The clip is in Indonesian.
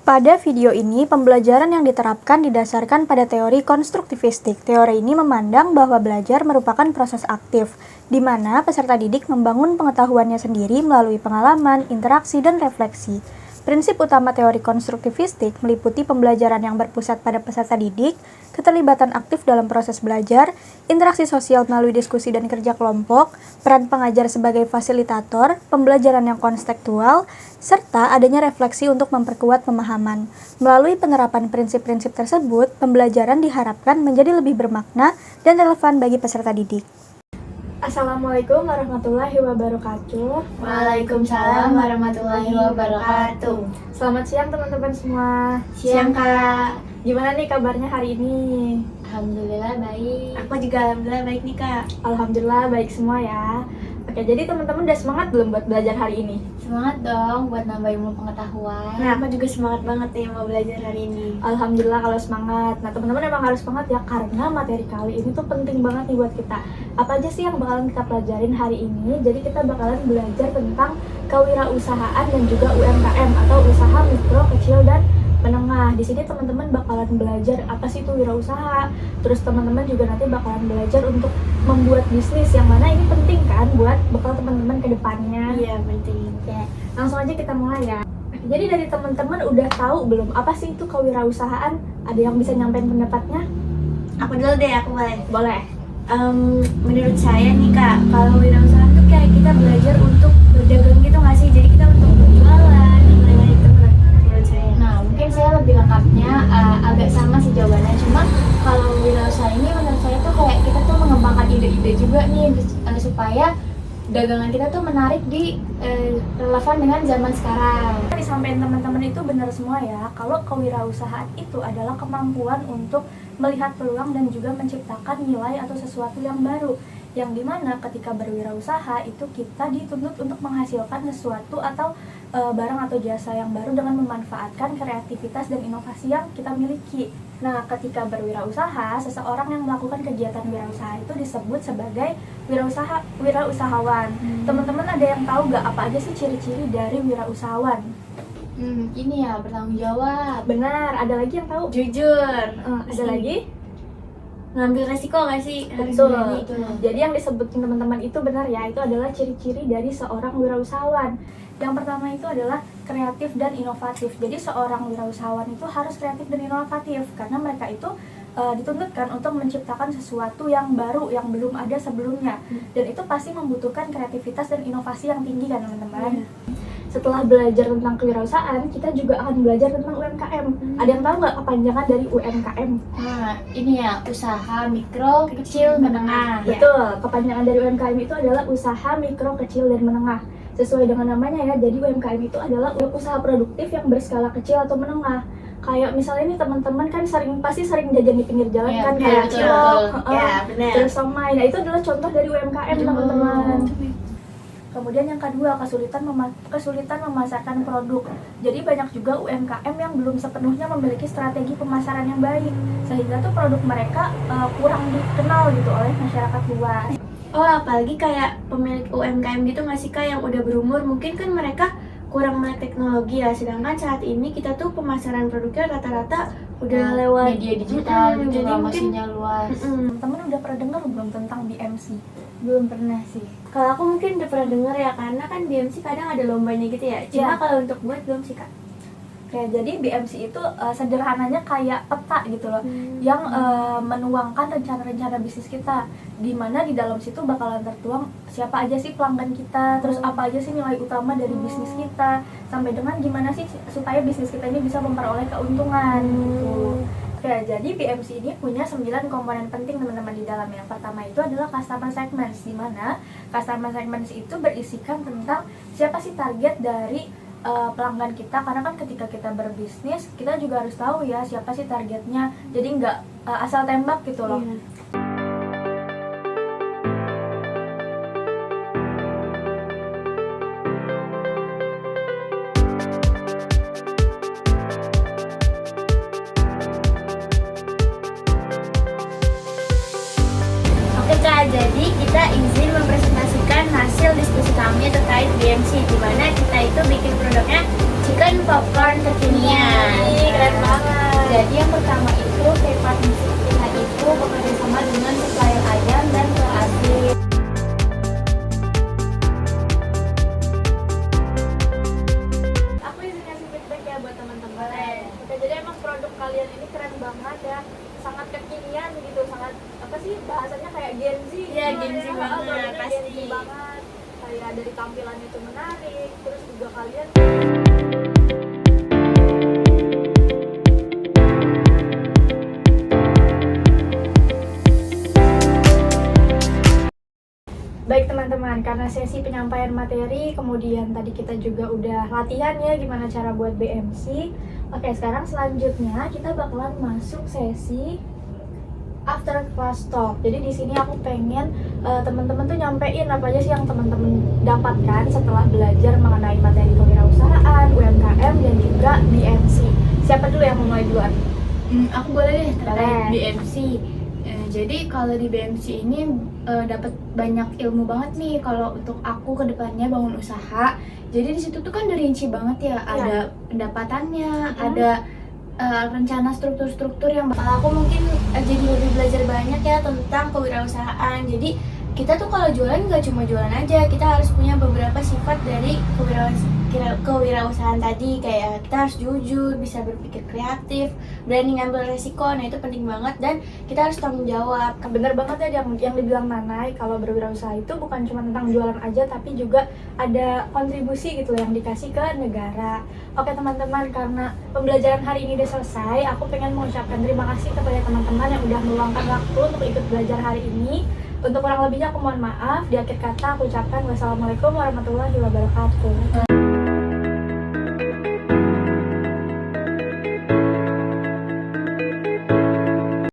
Pada video ini, pembelajaran yang diterapkan didasarkan pada teori konstruktivistik. Teori ini memandang bahwa belajar merupakan proses aktif, di mana peserta didik membangun pengetahuannya sendiri melalui pengalaman, interaksi, dan refleksi. Prinsip utama teori konstruktivistik meliputi pembelajaran yang berpusat pada peserta didik, keterlibatan aktif dalam proses belajar, interaksi sosial melalui diskusi dan kerja kelompok, peran pengajar sebagai fasilitator, pembelajaran yang konstekstual, serta adanya refleksi untuk memperkuat pemahaman. Melalui penerapan prinsip-prinsip tersebut, pembelajaran diharapkan menjadi lebih bermakna dan relevan bagi peserta didik. Assalamualaikum warahmatullahi wabarakatuh. Waalaikumsalam warahmatullahi wabarakatuh. Selamat siang teman-teman semua. Siang Kak. Gimana nih kabarnya hari ini? Alhamdulillah baik. Aku juga alhamdulillah baik nih Kak. Alhamdulillah baik semua ya. Oke, jadi teman-teman udah semangat belum buat belajar hari ini? Semangat dong buat nambah ilmu pengetahuan. Nah, aku juga semangat banget nih mau belajar hari ini. Alhamdulillah kalau semangat. Nah, teman-teman emang harus semangat ya, karena materi kali ini tuh penting banget nih buat kita. Apa aja sih yang bakalan kita pelajarin hari ini? Jadi kita bakalan belajar tentang kewirausahaan dan juga UMKM atau usaha mikro, kecil, dan menengah. Di sini teman-teman bakalan belajar apa sih itu wirausaha. Terus teman-teman juga nanti bakalan belajar untuk membuat bisnis, yang mana ini penting kan buat bekal teman-teman ke depannya. Iya, penting. Oke, langsung aja kita mulai ya. Jadi dari teman-teman udah tahu belum apa sih itu kewirausahaan? Ada yang bisa nyampein pendapatnya? Aku dulu deh, aku boleh. Boleh. Menurut saya nih Kak, kalau wirausaha tuh kayak kita belajar untuk berdagang gitu nggak sih? Jadi kita untuk berjualan, dan lain-lain itu menurut saya. Nah, mungkin saya lebih lengkapnya agak sama sih jawabannya. Cuma kalau wirausaha ini menurut saya tuh kayak kita tuh mengembangkan ide-ide juga nih supaya dagangan kita tuh menarik di relevan dengan zaman sekarang. Disampaikan teman-teman itu benar semua ya. Kalau kewirausahaan itu adalah kemampuan untuk melihat peluang dan juga menciptakan nilai atau sesuatu yang baru. Yang dimana ketika berwirausaha itu kita dituntut untuk menghasilkan sesuatu atau barang atau jasa yang baru dengan memanfaatkan kreativitas dan inovasi yang kita miliki. Nah, ketika berwirausaha, seseorang yang melakukan kegiatan wirausaha itu disebut sebagai wirausahawan. Teman-teman ada yang tahu nggak apa aja sih ciri-ciri dari wirausahawan? Ini ya bertanggung jawab. Benar, ada lagi yang tahu? Jujur. Ada lagi? Ngambil resiko nggak sih? Harus Betul. berani itu. Jadi yang disebutin teman-teman itu benar ya, itu adalah ciri-ciri dari seorang wirausahawan. Yang pertama itu adalah kreatif dan inovatif. Jadi seorang wirausahawan itu harus kreatif dan inovatif karena mereka itu dituntutkan untuk menciptakan sesuatu yang baru yang belum ada sebelumnya. Dan itu pasti membutuhkan kreativitas dan inovasi yang tinggi kan teman-teman. Setelah belajar tentang kewirausahaan, kita juga akan belajar tentang UMKM. Ada yang tahu nggak kepanjangan dari UMKM? Nah, ini ya usaha mikro, kecil, menengah. Betul, kepanjangan dari UMKM itu adalah usaha mikro, kecil, dan menengah. Sesuai dengan namanya ya, jadi UMKM itu adalah usaha produktif yang berskala kecil atau menengah. Kayak misalnya nih teman-teman kan pasti sering jajan di pinggir jalan kan, kayak cilok, Ya, benar. terus somai. Nah, itu adalah contoh dari UMKM teman-teman. Kemudian yang kedua, kesulitan memasarkan produk. Jadi banyak juga UMKM yang belum sepenuhnya memiliki strategi pemasaran yang baik, sehingga tuh produk mereka kurang dikenal gitu oleh masyarakat luas. Oh, apalagi kayak pemilik UMKM gitu nggak sih Kak yang udah berumur, mungkin kan mereka kurang melek teknologi ya, sedangkan saat ini kita tuh pemasaran produknya rata-rata udah lewat media digital gitu, jadi mungkin sinyal luas. Temen udah pernah dengar belum tentang BMC? Belum pernah sih. Kalau aku mungkin udah pernah dengar ya, karena kan BMC kadang ada lombanya gitu ya. Cuma Ya. kalau untuk buat belum sih Kak. Ya, jadi BMC itu sederhananya kayak peta gitu loh, yang menuangkan rencana-rencana bisnis kita, di mana di dalam situ bakalan tertuang siapa aja sih pelanggan kita, terus apa aja sih nilai utama dari bisnis kita, sampai dengan gimana sih supaya bisnis kita ini bisa memperoleh keuntungan gitu. Ya, jadi BMC ini punya 9 komponen penting teman-teman di dalamnya. Yang pertama itu adalah customer segments, di mana customer segments itu berisikan tentang siapa sih target dari pelanggan kita, karena kan ketika kita berbisnis kita juga harus tahu ya siapa sih targetnya, jadi nggak asal tembak gitu loh. Oke Kak, jadi kita izin mempresentasikan hasil diskusi kami terkait BMC, di mana kita itu bikin produknya chicken popcorn kekinian. tampilannya itu menarik, terus juga kalian Baik teman-teman, karena sesi penyampaian materi, kemudian tadi kita juga udah latihan ya gimana cara buat BMC. Oke, sekarang selanjutnya kita bakalan masuk sesi after class talk. Jadi di sini aku pengen teman-teman tuh nyampein apa aja sih yang teman-teman dapatkan setelah belajar mengenai materi kewirausahaan, UMKM dan juga BMC. Siapa dulu yang mau mulai duluan? Aku boleh deh terkait Boleh. BMC. Jadi kalau di BMC ini dapat banyak ilmu banget nih kalau untuk aku ke depannya bangun usaha. Jadi di situ tuh kan rinci banget ya, ada pendapatannya, ada rencana struktur-struktur yang bakal aku mungkin jadi lebih belajar banyak ya tentang kewirausahaan. Jadi kita tuh kalau jualan nggak cuma jualan aja, kita harus punya beberapa sifat dari kewirausahaan tadi, kayak kita harus jujur, bisa berpikir kreatif, berani ngambil resiko. Nah itu penting banget dan kita harus tanggung jawab. Bener banget ya yang dibilang Nanai, kalau berwirausaha itu bukan cuma tentang jualan aja tapi juga ada kontribusi gitu yang dikasih ke negara. Oke teman-teman, karena pembelajaran hari ini udah selesai, aku pengen mengucapkan terima kasih kepada teman-teman yang udah meluangkan waktu untuk ikut belajar hari ini. Untuk kurang lebihnya aku mohon maaf. Di akhir kata aku ucapkan wassalamualaikum warahmatullahi wabarakatuh.